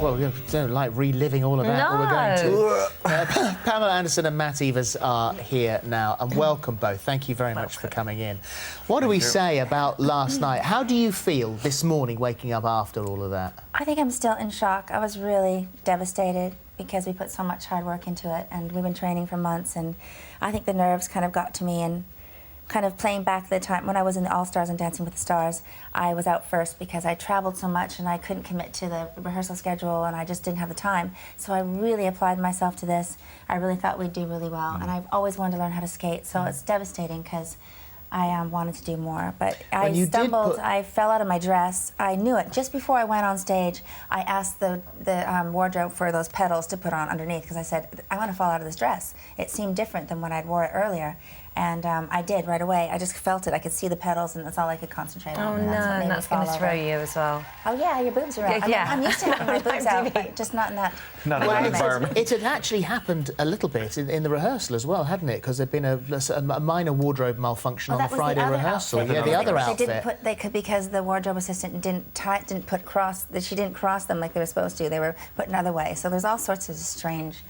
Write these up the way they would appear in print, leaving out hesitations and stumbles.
well, we don't like reliving all of that. No. We're going to. Pamela Anderson and Matt Evers are here now, and welcome both. Thank you very much for coming in. What do we say about last night? How do you feel this morning, waking up after all of that? I think I'm still in shock. I was really devastated because we put so much hard work into it, and we've been training for months, and I think the nerves kind of got to me, and kind of playing back the time when I was in the All-Stars and Dancing with the Stars, I was out first because I traveled so much and I couldn't commit to the rehearsal schedule, and I just didn't have the time. So I really applied myself to this. I really thought we'd do really well, and I've always wanted to learn how to skate, so it's devastating because I wanted to do more. But I stumbled, I fell out of my dress. I knew it. Just before I went on stage, I asked the wardrobe for those pedals to put on underneath, because I said, I want to fall out of this dress. It seemed different than when I'd wore it earlier. And I did right away. I just felt it. I could see the pedals, and that's all I could concentrate on. Oh no, and that's going to throw you as well. Oh yeah, your boobs are out. Yeah. I'm used to having my boobs out, but just not in that environment. It had actually happened a little bit in the rehearsal as well, hadn't it? Because there'd been a minor wardrobe malfunction on the Friday rehearsal. Outfit. Yeah, the other outfit. Because the wardrobe assistant didn't she didn't cross them like they were supposed to. They were put another way. So there's all sorts of strange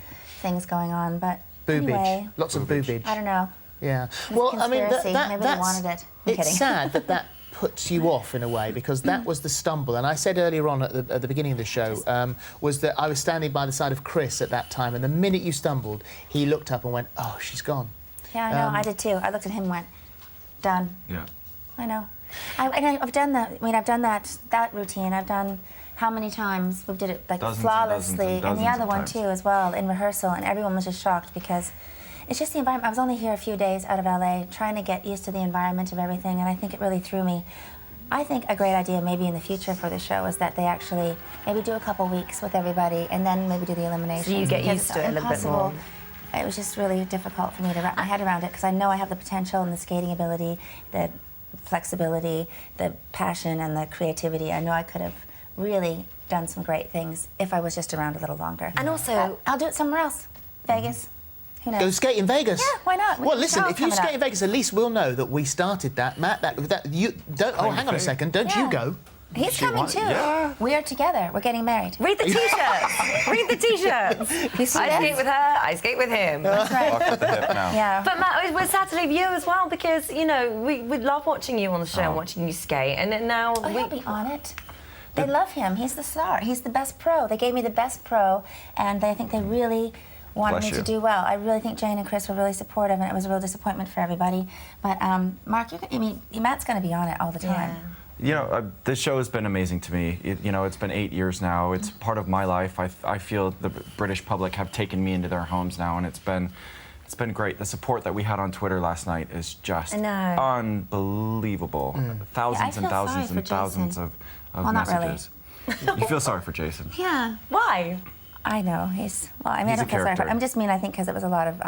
things going on. But boobage, anyway, lots of boobage. I don't know. Yeah. Well, I mean, maybe they wanted it. It's sad that puts you off in a way, because that was the stumble. And I said earlier on at the beginning of the show was that I was standing by the side of Chris at that time, and the minute you stumbled, he looked up and went, "Oh, she's gone." Yeah, I know. I did too. I looked at him and went, "Done." Yeah. I know. I've done that. I mean, I've done that routine. I've done how many times? We did it like flawlessly, and the other one too as well in rehearsal, and everyone was just shocked because it's just the environment. I was only here a few days out of LA, trying to get used to the environment of everything, and I think it really threw me. I think a great idea maybe in the future for the show is that they actually maybe do a couple weeks with everybody and then maybe do the eliminations. So you get used to it a little bit more. It was just really difficult for me to wrap my head around it, because I know I have the potential and the skating ability, the flexibility, the passion and the creativity. I know I could have really done some great things if I was just around a little longer. And also, I'll do it somewhere else. Vegas. Who knows? Go skate in Vegas. Yeah, why not? Well, listen, if you skate in Vegas, at least we'll know that we started that. Matt, that you don't. Oh, hang on a second. Don't you go? He's coming too. Yeah. We are together. We're getting married. read the T-shirts. Read the T-shirts. You see I skate with her. I skate with him. That's right. Walk at the hip now. Yeah. But Matt, we're sad to leave you as well, because you know we love watching you on the show and watching you skate, and then now He'll be on it. They love him. He's the star. He's the best pro. They gave me the best pro, and I think they really wanted me to do well. I really think Jane and Chris were really supportive, and it was a real disappointment for everybody. But Mark, Matt's going to be on it all the time. Yeah. You know, this show has been amazing to me. It's been 8 years now. It's part of my life. I feel the British public have taken me into their homes now, and it's been great. The support that we had on Twitter last night is just unbelievable. Thousands and thousands and thousands of messages. Not really. You feel sorry for Jason? Yeah. Why? I know. I don't feel sorry for him. I'm just I think because it was a lot of,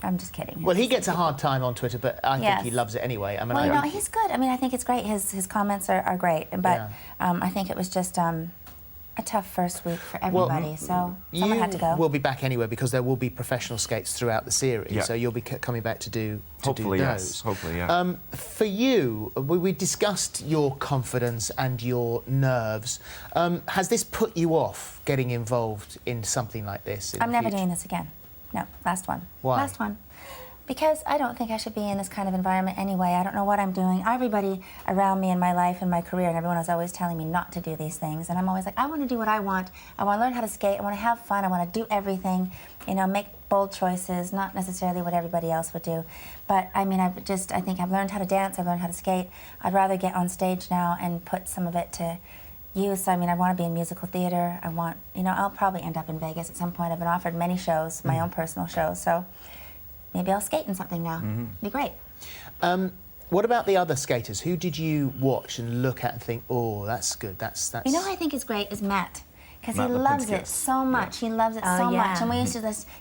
I'm just kidding. Well, he gets a hard time on Twitter, but I think he loves it anyway. I mean, no, he's good. I mean, I think it's great. His comments are great, but I think it was just a tough first week for everybody, so someone had to go. We'll be back anyway, because there will be professional skates throughout the series, so you'll be coming back to do Hopefully, those. yes. Hopefully, yeah. For you, we discussed your confidence and your nerves. Has this put you off getting involved in something like this? I'm never doing this again. No, last one. Why? Last one. Because I don't think I should be in this kind of environment anyway. I don't know what I'm doing. Everybody around me in my life and my career, and everyone was always telling me not to do these things. And I'm always like, I want to do what I want. I want to learn how to skate. I want to have fun. I want to do everything. Make bold choices, not necessarily what everybody else would do. But I mean, I think I've learned how to dance. I've learned how to skate. I'd rather get on stage now and put some of it to use. I mean, I want to be in musical theater. I'll probably end up in Vegas at some point. I've been offered many shows, my own personal shows. So maybe I'll skate in something now. Be great. What about the other skaters? Who did you watch and look at and think, oh, that's good, that's... You know who I think is great is Matt. Because he loves it so much. He loves it so much. And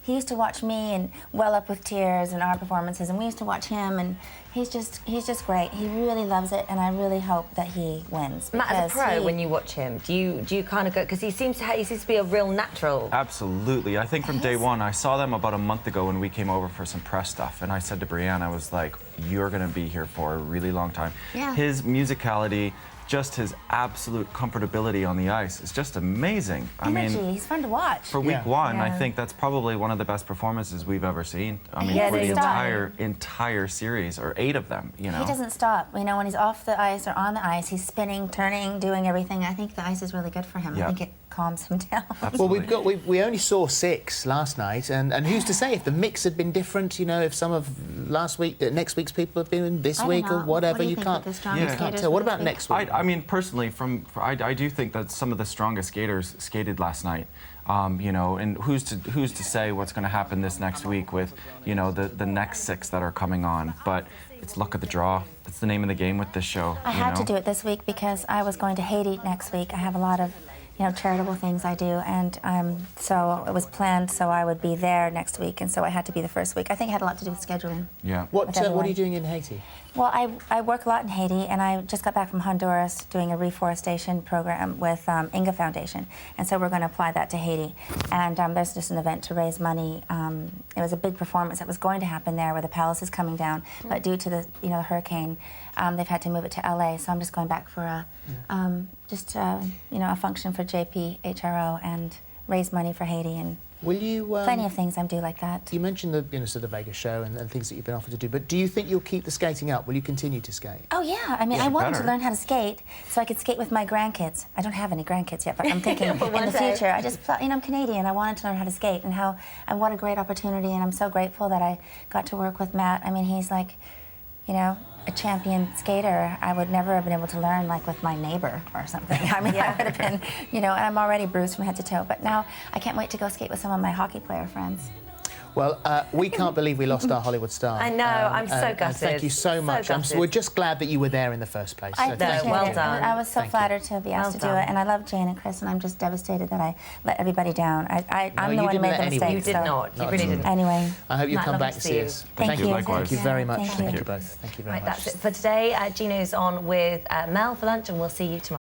he used to watch me and well up with tears in our performances, and we used to watch him, and he's just great. He really loves it, and I really hope that he wins. Matt, as a pro, when you watch him, do you kind of go, because he seems to be a real natural? Absolutely. I think from day one, I saw them about a month ago when we came over for some press stuff, and I said to Brianne, I was like, you're going to be here for a really long time. Yeah. His musicality, just his absolute comfortability on the ice is just amazing. Energy. I mean, He's fun to watch. for week one, I Yeah. think that's probably one of the best performances we've ever seen. I mean, Yeah, for the they entire series, or 8 of them, you know. He doesn't stop. You know, when he's off the ice or on the ice, he's spinning, turning, doing everything. I think the ice is really good for him. Yeah. I think it calms him down. Absolutely. We only saw 6 last night, and who's to say if the mix had been different? You know, if some of next week's people have been in this I don't week know. or whatever, What do you you think can't. with the strongest You can't skaters tell. What for this about week? next week? I mean, personally, I do think that some of the strongest skaters skated last night. You know, and who's to say what's going to happen this next week with, you know, the next 6 that are coming on? But it's luck of the draw. That's the name of the game with this show. I had to do it this week because I was going to Haiti next week. I have a lot of, you know, charitable things I do, and so it was planned so I would be there next week, and so I had to be the first week. I think it had a lot to do with scheduling. Yeah. What are everyone. you doing in Haiti? Well, I work a lot in Haiti, and I just got back from Honduras doing a reforestation program with Inga Foundation, and so we're going to apply that to Haiti. And there's just an event to raise money. It was a big performance that was going to happen there, where the palace is coming down, but due to the hurricane, they've had to move it to LA. So I'm just going back for a a function for JPHRO and raise money for Haiti, and Will you? plenty of things I'm due like that. You mentioned the sort of Vegas show and things that you've been offered to do, but do you think you'll keep the skating up? Will you continue to skate? Oh yeah, I mean, Yeah, I wanted better. to learn how to skate so I could skate with my grandkids. I don't have any grandkids yet, but I'm thinking But in one the day. future. I'm Canadian. I wanted to learn how to skate, and what a great opportunity. And I'm so grateful that I got to work with Matt. I mean, he's like, you know, a champion skater. I would never have been able to learn like with my neighbor or something. I mean, I would have been, you know, and I'm already bruised from head to toe. But now I can't wait to go skate with some of my hockey player friends. Well, we can't believe we lost our Hollywood star. I know, I'm so and gutted. thank you so So much. gutted. We're just glad that you were there in the first place. I So thank appreciate you. well it. done. I was so Thank you. flattered to be asked Well to do done. it, and I love Jane and Chris, and I'm just devastated that I let everybody down. I'm the you one who didn't made let the anyone. mistake. You did so- not. You Not really at all. didn't. Anyway. I hope you Matt, come lovely back to to see see you. us. Thank you, likewise. Thank you very much. Thank Thank you. you both. Thank you very Right, much. that's it for today. Gino's on with Mel for lunch, and we'll see you tomorrow.